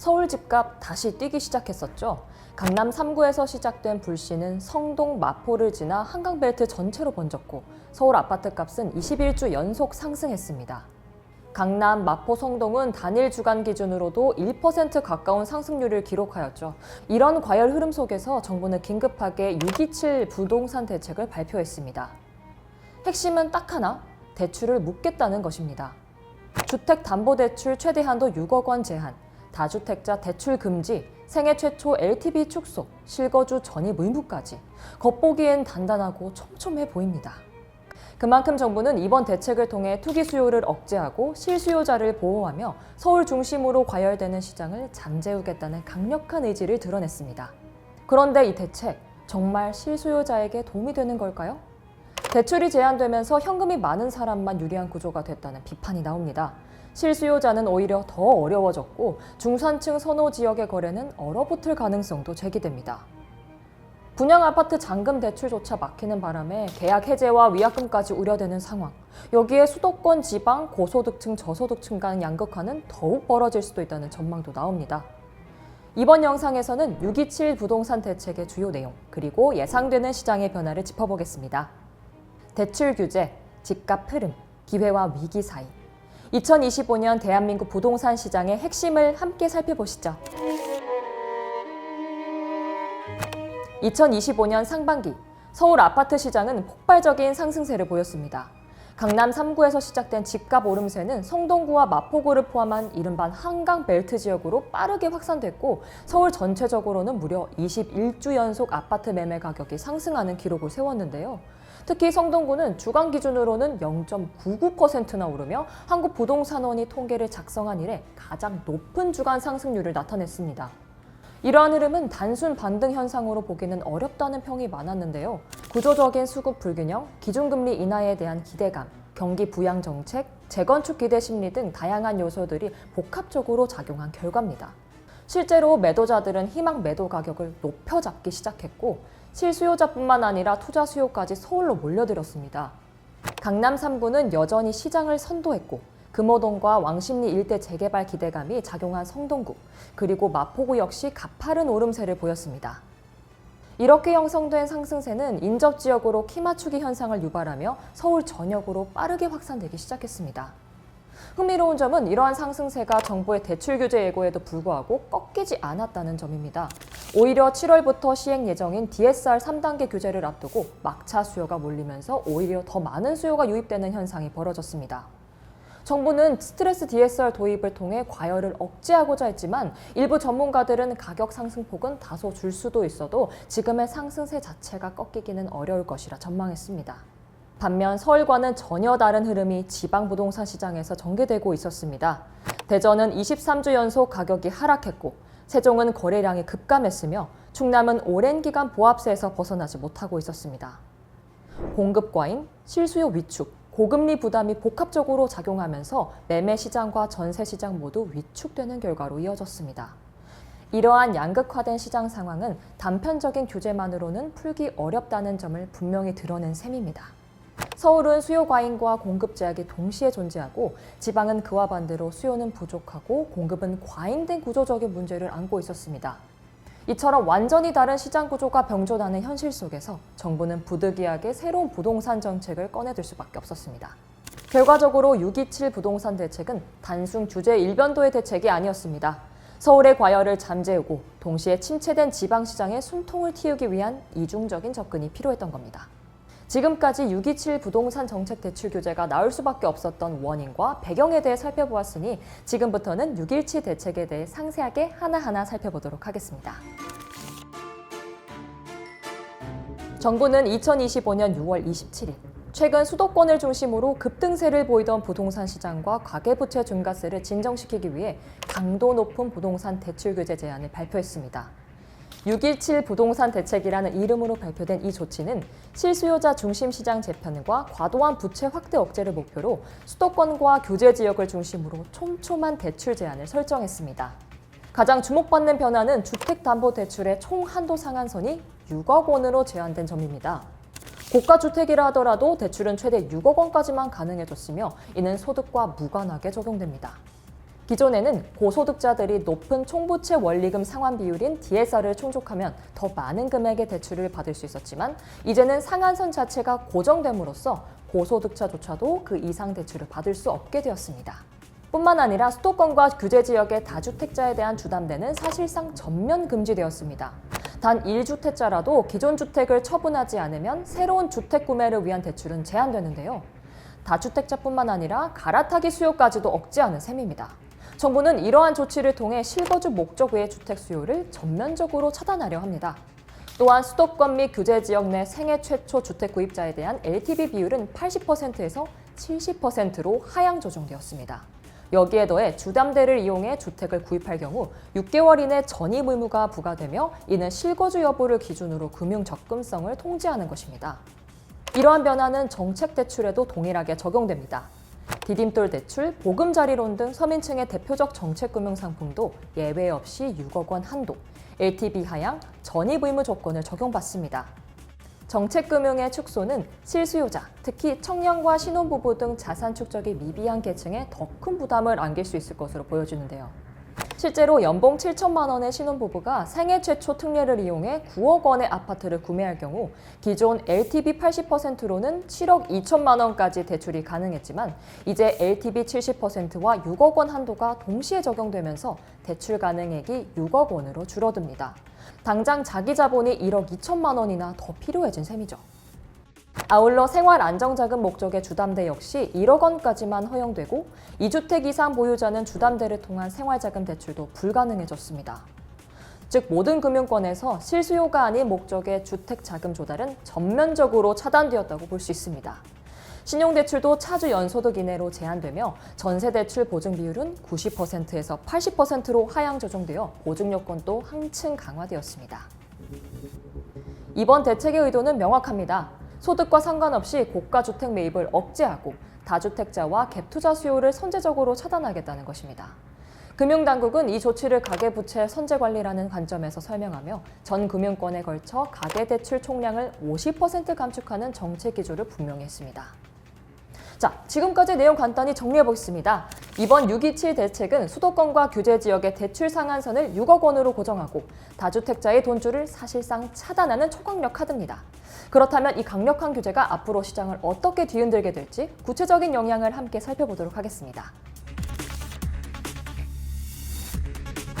서울 집값 다시 뛰기 시작했었죠. 강남 3구에서 시작된 불씨는 성동 마포를 지나 한강벨트 전체로 번졌고 서울 아파트 값은 21주 연속 상승했습니다. 강남, 마포, 성동은 단일 주간 기준으로도 1% 가까운 상승률을 기록하였죠. 이런 과열 흐름 속에서 정부는 긴급하게 627 부동산 대책을 발표했습니다. 핵심은 딱 하나, 대출을 묶겠다는 것입니다. 주택담보대출 최대 한도 6억 원 제한, 다주택자 대출 금지, 생애 최초 LTV 축소, 실거주 전입 의무까지 겉보기엔 단단하고 촘촘해 보입니다. 그만큼 정부는 이번 대책을 통해 투기 수요를 억제하고 실수요자를 보호하며 서울 중심으로 과열되는 시장을 잠재우겠다는 강력한 의지를 드러냈습니다. 그런데 이 대책 정말 실수요자에게 도움이 되는 걸까요? 대출이 제한되면서 현금이 많은 사람만 유리한 구조가 됐다는 비판이 나옵니다. 실수요자는 오히려 더 어려워졌고 중산층 선호 지역의 거래는 얼어붙을 가능성도 제기됩니다. 분양 아파트 잔금 대출조차 막히는 바람에 계약 해제와 위약금까지 우려되는 상황. 여기에 수도권 지방, 고소득층, 저소득층 간 양극화는 더욱 벌어질 수도 있다는 전망도 나옵니다. 이번 영상에서는 627 부동산 대책의 주요 내용, 그리고 예상되는 시장의 변화를 짚어보겠습니다. 대출 규제, 집값 흐름, 기회와 위기 사이. 2025년 대한민국 부동산 시장의 핵심을 함께 살펴보시죠. 2025년 상반기, 서울 아파트 시장은 폭발적인 상승세를 보였습니다. 강남 3구에서 시작된 집값 오름세는 성동구와 마포구를 포함한 이른바 한강 벨트 지역으로 빠르게 확산됐고 서울 전체적으로는 무려 21주 연속 아파트 매매 가격이 상승하는 기록을 세웠는데요. 특히 성동구는 주간 기준으로는 0.99%나 오르며 한국부동산원이 통계를 작성한 이래 가장 높은 주간 상승률을 나타냈습니다. 이러한 흐름은 단순 반등 현상으로 보기는 어렵다는 평이 많았는데요. 구조적인 수급 불균형, 기준금리 인하에 대한 기대감, 경기 부양 정책, 재건축 기대 심리 등 다양한 요소들이 복합적으로 작용한 결과입니다. 실제로 매도자들은 희망 매도 가격을 높여잡기 시작했고 실수요자뿐만 아니라 투자 수요까지 서울로 몰려들었습니다. 강남 3구는 여전히 시장을 선도했고 금호동과 왕십리 일대 재개발 기대감이 작용한 성동구, 그리고 마포구 역시 가파른 오름세를 보였습니다. 이렇게 형성된 상승세는 인접 지역으로 키 맞추기 현상을 유발하며 서울 전역으로 빠르게 확산되기 시작했습니다. 흥미로운 점은 이러한 상승세가 정부의 대출 규제 예고에도 불구하고 꺾이지 않았다는 점입니다. 오히려 7월부터 시행 예정인 DSR 3단계 규제를 앞두고 막차 수요가 몰리면서 오히려 더 많은 수요가 유입되는 현상이 벌어졌습니다. 정부는 스트레스 DSR 도입을 통해 과열을 억제하고자 했지만 일부 전문가들은 가격 상승폭은 다소 줄 수도 있어도 지금의 상승세 자체가 꺾이기는 어려울 것이라 전망했습니다. 반면 서울과는 전혀 다른 흐름이 지방 부동산 시장에서 전개되고 있었습니다. 대전은 23주 연속 가격이 하락했고 세종은 거래량이 급감했으며 충남은 오랜 기간 보합세에서 벗어나지 못하고 있었습니다. 공급 과잉, 실수요 위축, 고금리 부담이 복합적으로 작용하면서 매매 시장과 전세 시장 모두 위축되는 결과로 이어졌습니다. 이러한 양극화된 시장 상황은 단편적인 규제만으로는 풀기 어렵다는 점을 분명히 드러낸 셈입니다. 서울은 수요 과잉과 공급 제약이 동시에 존재하고 지방은 그와 반대로 수요는 부족하고 공급은 과잉된 구조적인 문제를 안고 있었습니다. 이처럼 완전히 다른 시장 구조가 병존하는 현실 속에서 정부는 부득이하게 새로운 부동산 정책을 꺼내들 수밖에 없었습니다. 결과적으로 627 부동산 대책은 단순 주제 일변도의 대책이 아니었습니다. 서울의 과열을 잠재우고 동시에 침체된 지방시장의 숨통을 틔우기 위한 이중적인 접근이 필요했던 겁니다. 지금까지 627 부동산 정책 대출 규제가 나올 수밖에 없었던 원인과 배경에 대해 살펴보았으니 지금부터는 617 대책에 대해 상세하게 하나하나 살펴보도록 하겠습니다. 정부는 2025년 6월 27일 최근 수도권을 중심으로 급등세를 보이던 부동산 시장과 가계부채 증가세를 진정시키기 위해 강도 높은 부동산 대출 규제 제안을 발표했습니다. 617 부동산 대책이라는 이름으로 발표된 이 조치는 실수요자 중심 시장 재편과 과도한 부채 확대 억제를 목표로 수도권과 교제 지역을 중심으로 촘촘한 대출 제한을 설정했습니다. 가장 주목받는 변화는 주택담보대출의 총 한도 상한선이 6억 원으로 제한된 점입니다. 고가주택이라 하더라도 대출은 최대 6억 원까지만 가능해졌으며 이는 소득과 무관하게 적용됩니다. 기존에는 고소득자들이 높은 총부채 원리금 상환 비율인 DSR을 충족하면 더 많은 금액의 대출을 받을 수 있었지만 이제는 상한선 자체가 고정됨으로써 고소득자조차도 그 이상 대출을 받을 수 없게 되었습니다. 뿐만 아니라 수도권과 규제 지역의 다주택자에 대한 주담대는 사실상 전면 금지되었습니다. 단 1주택자라도 기존 주택을 처분하지 않으면 새로운 주택 구매를 위한 대출은 제한되는데요. 다주택자뿐만 아니라 갈아타기 수요까지도 억제하는 셈입니다. 정부는 이러한 조치를 통해 실거주 목적 외의 주택 수요를 전면적으로 차단하려 합니다. 또한 수도권 및 규제 지역 내 생애 최초 주택 구입자에 대한 LTV 비율은 80%에서 70%로 하향 조정되었습니다. 여기에 더해 주담대를 이용해 주택을 구입할 경우 6개월 이내 전입 의무가 부과되며 이는 실거주 여부를 기준으로 금융 접근성을 통제하는 것입니다. 이러한 변화는 정책 대출에도 동일하게 적용됩니다. 디딤돌 대출, 보금자리론 등 서민층의 대표적 정책금융 상품도 예외 없이 6억 원 한도, LTV 하향, 전입 의무 조건을 적용받습니다. 정책금융의 축소는 실수요자, 특히 청년과 신혼부부 등 자산 축적이 미비한 계층에 더 큰 부담을 안길 수 있을 것으로 보여지는데요. 실제로 연봉 7천만 원의 신혼부부가 생애 최초 특례를 이용해 9억 원의 아파트를 구매할 경우 기존 LTV 80%로는 7억 2천만 원까지 대출이 가능했지만 이제 LTV 70%와 6억 원 한도가 동시에 적용되면서 대출 가능액이 6억 원으로 줄어듭니다. 당장 자기 자본이 1억 2천만 원이나 더 필요해진 셈이죠. 아울러 생활안정자금 목적의 주담대 역시 1억 원까지만 허용되고 2주택 이상 보유자는 주담대를 통한 생활자금 대출도 불가능해졌습니다. 즉 모든 금융권에서 실수요가 아닌 목적의 주택자금 조달은 전면적으로 차단되었다고 볼 수 있습니다. 신용대출도 차주 연소득 이내로 제한되며 전세대출 보증 비율은 90%에서 80%로 하향 조정되어 보증 요건도 한층 강화되었습니다. 이번 대책의 의도는 명확합니다. 소득과 상관없이 고가 주택 매입을 억제하고 다주택자와 갭투자 수요를 선제적으로 차단하겠다는 것입니다. 금융당국은 이 조치를 가계부채 선제관리라는 관점에서 설명하며 전 금융권에 걸쳐 가계대출 총량을 50% 감축하는 정책 기조를 분명히 했습니다. 자, 지금까지 내용 간단히 정리해보겠습니다. 이번 627 대책은 수도권과 규제 지역의 대출 상한선을 6억 원으로 고정하고 다주택자의 돈줄을 사실상 차단하는 초강력 카드입니다. 그렇다면 이 강력한 규제가 앞으로 시장을 어떻게 뒤흔들게 될지 구체적인 영향을 함께 살펴보도록 하겠습니다.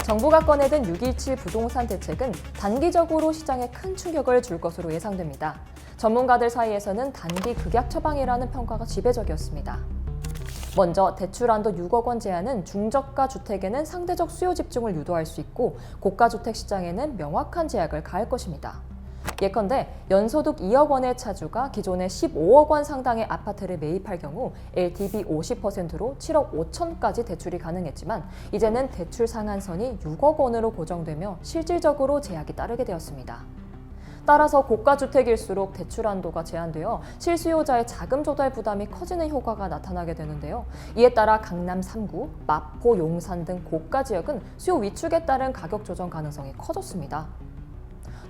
정부가 꺼내든 627 부동산 대책은 단기적으로 시장에 큰 충격을 줄 것으로 예상됩니다. 전문가들 사이에서는 단기 극약 처방이라는 평가가 지배적이었습니다. 먼저 대출 한도 6억 원 제한은 중저가 주택에는 상대적 수요 집중을 유도할 수 있고 고가 주택 시장에는 명확한 제약을 가할 것입니다. 예컨대 연소득 2억 원의 차주가 기존에 15억 원 상당의 아파트를 매입할 경우 LTV 50%로 7억 5천까지 대출이 가능했지만 이제는 대출 상한선이 6억 원으로 고정되며 실질적으로 제약이 따르게 되었습니다. 따라서 고가 주택일수록 대출 한도가 제한되어 실수요자의 자금 조달 부담이 커지는 효과가 나타나게 되는데요. 이에 따라 강남 3구, 마포, 용산 등 고가 지역은 수요 위축에 따른 가격 조정 가능성이 커졌습니다.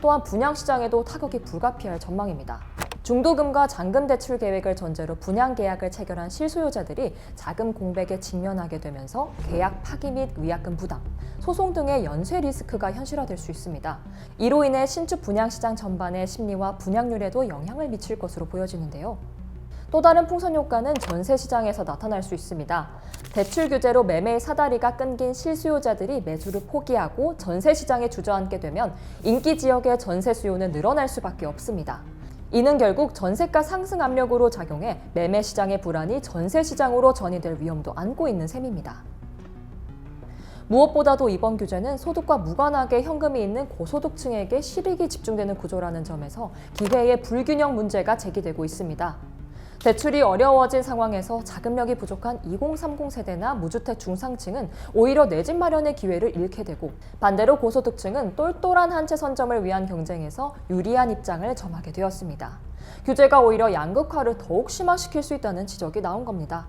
또한 분양시장에도 타격이 불가피할 전망입니다. 중도금과 잔금 대출 계획을 전제로 분양 계약을 체결한 실수요자들이 자금 공백에 직면하게 되면서 계약 파기 및 위약금 부담, 소송 등의 연쇄 리스크가 현실화될 수 있습니다. 이로 인해 신축 분양시장 전반의 심리와 분양률에도 영향을 미칠 것으로 보여지는데요. 또 다른 풍선 효과는 전세 시장에서 나타날 수 있습니다. 대출 규제로 매매의 사다리가 끊긴 실수요자들이 매수를 포기하고 전세 시장에 주저앉게 되면 인기 지역의 전세 수요는 늘어날 수밖에 없습니다. 이는 결국 전세가 상승 압력으로 작용해 매매 시장의 불안이 전세 시장으로 전이될 위험도 안고 있는 셈입니다. 무엇보다도 이번 규제는 소득과 무관하게 현금이 있는 고소득층에게 실익이 집중되는 구조라는 점에서 기회의 불균형 문제가 제기되고 있습니다. 대출이 어려워진 상황에서 자금력이 부족한 2030 세대나 무주택 중상층은 오히려 내 집 마련의 기회를 잃게 되고 반대로 고소득층은 똘똘한 한 채 선점을 위한 경쟁에서 유리한 입장을 점하게 되었습니다. 규제가 오히려 양극화를 더욱 심화시킬 수 있다는 지적이 나온 겁니다.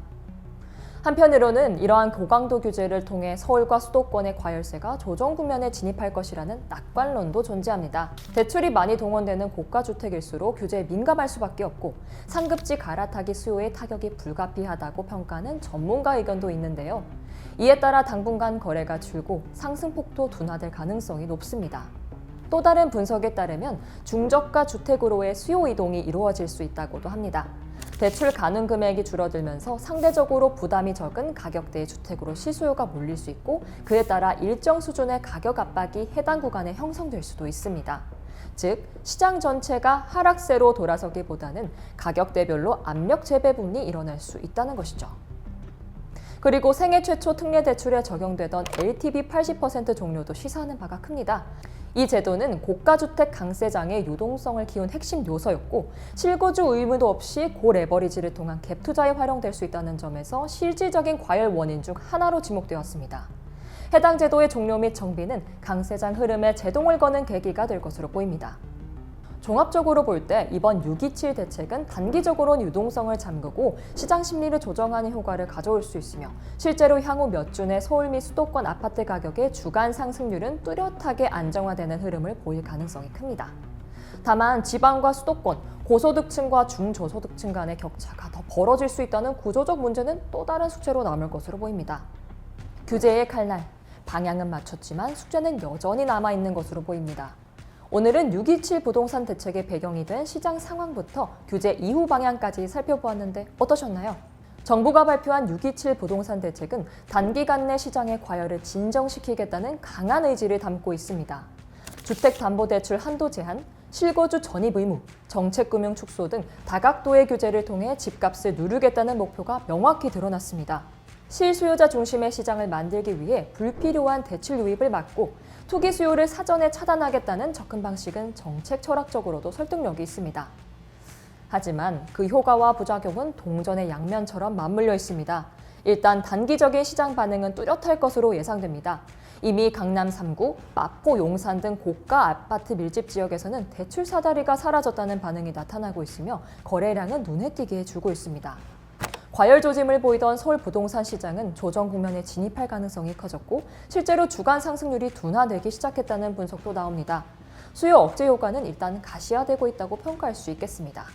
한편으로는 이러한 고강도 규제를 통해 서울과 수도권의 과열세가 조정 국면에 진입할 것이라는 낙관론도 존재합니다. 대출이 많이 동원되는 고가주택일수록 규제에 민감할 수밖에 없고 상급지 갈아타기 수요에 타격이 불가피하다고 평가하는 전문가 의견도 있는데요. 이에 따라 당분간 거래가 줄고 상승폭도 둔화될 가능성이 높습니다. 또 다른 분석에 따르면 중저가 주택으로의 수요 이동이 이루어질 수 있다고도 합니다. 대출 가능 금액이 줄어들면서 상대적으로 부담이 적은 가격대의 주택으로 실수요가 몰릴 수 있고 그에 따라 일정 수준의 가격 압박이 해당 구간에 형성될 수도 있습니다. 즉, 시장 전체가 하락세로 돌아서기보다는 가격대별로 압력 재배분이 일어날 수 있다는 것이죠. 그리고 생애 최초 특례 대출에 적용되던 LTV 80% 종료도 시사하는 바가 큽니다. 이 제도는 고가주택 강세장의 유동성을 키운 핵심 요소였고 실거주 의무도 없이 고레버리지를 통한 갭 투자에 활용될 수 있다는 점에서 실질적인 과열 원인 중 하나로 지목되었습니다. 해당 제도의 종료 및 정비는 강세장 흐름에 제동을 거는 계기가 될 것으로 보입니다. 종합적으로 볼 때 이번 627 대책은 단기적으로는 유동성을 잠그고 시장 심리를 조정하는 효과를 가져올 수 있으며 실제로 향후 몇 주 내 서울 및 수도권 아파트 가격의 주간 상승률은 뚜렷하게 안정화되는 흐름을 보일 가능성이 큽니다. 다만 지방과 수도권, 고소득층과 중저소득층 간의 격차가 더 벌어질 수 있다는 구조적 문제는 또 다른 숙제로 남을 것으로 보입니다. 규제의 칼날, 방향은 맞췄지만 숙제는 여전히 남아있는 것으로 보입니다. 오늘은 627 부동산 대책의 배경이 된 시장 상황부터 규제 이후 방향까지 살펴보았는데 어떠셨나요? 정부가 발표한 627 부동산 대책은 단기간 내 시장의 과열을 진정시키겠다는 강한 의지를 담고 있습니다. 주택담보대출 한도 제한, 실거주 전입 의무, 정책금융 축소 등 다각도의 규제를 통해 집값을 누르겠다는 목표가 명확히 드러났습니다. 실수요자 중심의 시장을 만들기 위해 불필요한 대출 유입을 막고 투기 수요를 사전에 차단하겠다는 접근 방식은 정책 철학적으로도 설득력이 있습니다. 하지만 그 효과와 부작용은 동전의 양면처럼 맞물려 있습니다. 일단 단기적인 시장 반응은 뚜렷할 것으로 예상됩니다. 이미 강남 3구, 마포, 용산 등 고가 아파트 밀집 지역에서는 대출 사다리가 사라졌다는 반응이 나타나고 있으며 거래량은 눈에 띄게 해주고 있습니다. 과열 조짐을 보이던 서울 부동산 시장은 조정 국면에 진입할 가능성이 커졌고 실제로 주간 상승률이 둔화되기 시작했다는 분석도 나옵니다. 수요 억제 효과는 일단 가시화되고 있다고 평가할 수 있겠습니다.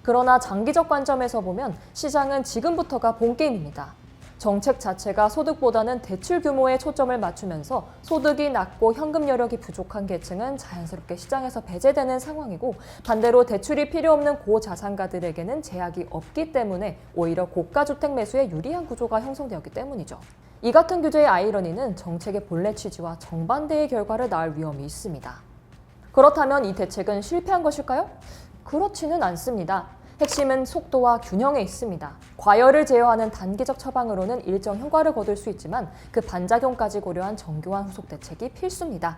그러나 장기적 관점에서 보면 시장은 지금부터가 본게임입니다. 정책 자체가 소득보다는 대출 규모에 초점을 맞추면서 소득이 낮고 현금 여력이 부족한 계층은 자연스럽게 시장에서 배제되는 상황이고 반대로 대출이 필요 없는 고자산가들에게는 제약이 없기 때문에 오히려 고가주택 매수에 유리한 구조가 형성되었기 때문이죠. 이 같은 규제의 아이러니는 정책의 본래 취지와 정반대의 결과를 낳을 위험이 있습니다. 그렇다면 이 대책은 실패한 것일까요? 그렇지는 않습니다. 핵심은 속도와 균형에 있습니다. 과열을 제어하는 단기적 처방으로는 일정 효과를 거둘 수 있지만 그 반작용까지 고려한 정교한 후속 대책이 필수입니다.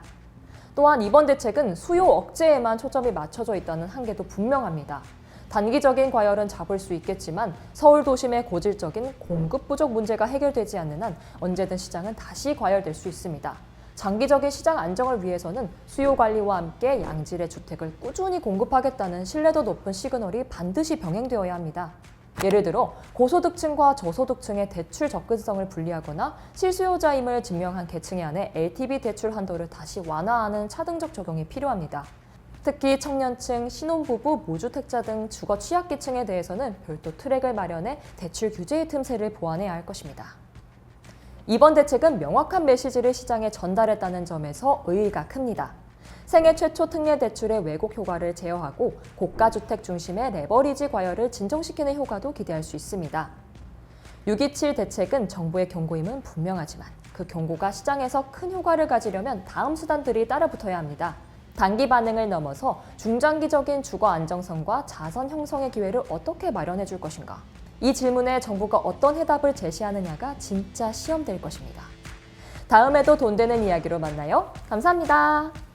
또한 이번 대책은 수요 억제에만 초점이 맞춰져 있다는 한계도 분명합니다. 단기적인 과열은 잡을 수 있겠지만 서울 도심의 고질적인 공급 부족 문제가 해결되지 않는 한 언제든 시장은 다시 과열될 수 있습니다. 장기적인 시장 안정을 위해서는 수요 관리와 함께 양질의 주택을 꾸준히 공급하겠다는 신뢰도 높은 시그널이 반드시 병행되어야 합니다. 예를 들어 고소득층과 저소득층의 대출 접근성을 분리하거나 실수요자임을 증명한 계층에 한해 LTV 대출 한도를 다시 완화하는 차등적 적용이 필요합니다. 특히 청년층, 신혼부부, 무주택자 등 주거 취약계층에 대해서는 별도 트랙을 마련해 대출 규제의 틈새를 보완해야 할 것입니다. 이번 대책은 명확한 메시지를 시장에 전달했다는 점에서 의의가 큽니다. 생애 최초 특례 대출의 왜곡 효과를 제어하고 고가주택 중심의 레버리지 과열을 진정시키는 효과도 기대할 수 있습니다. 627 대책은 정부의 경고임은 분명하지만 그 경고가 시장에서 큰 효과를 가지려면 다음 수단들이 따라붙어야 합니다. 단기 반응을 넘어서 중장기적인 주거 안정성과 자선 형성의 기회를 어떻게 마련해 줄 것인가? 이 질문에 정부가 어떤 해답을 제시하느냐가 진짜 시험될 것입니다. 다음에도 돈 되는 이야기로 만나요. 감사합니다.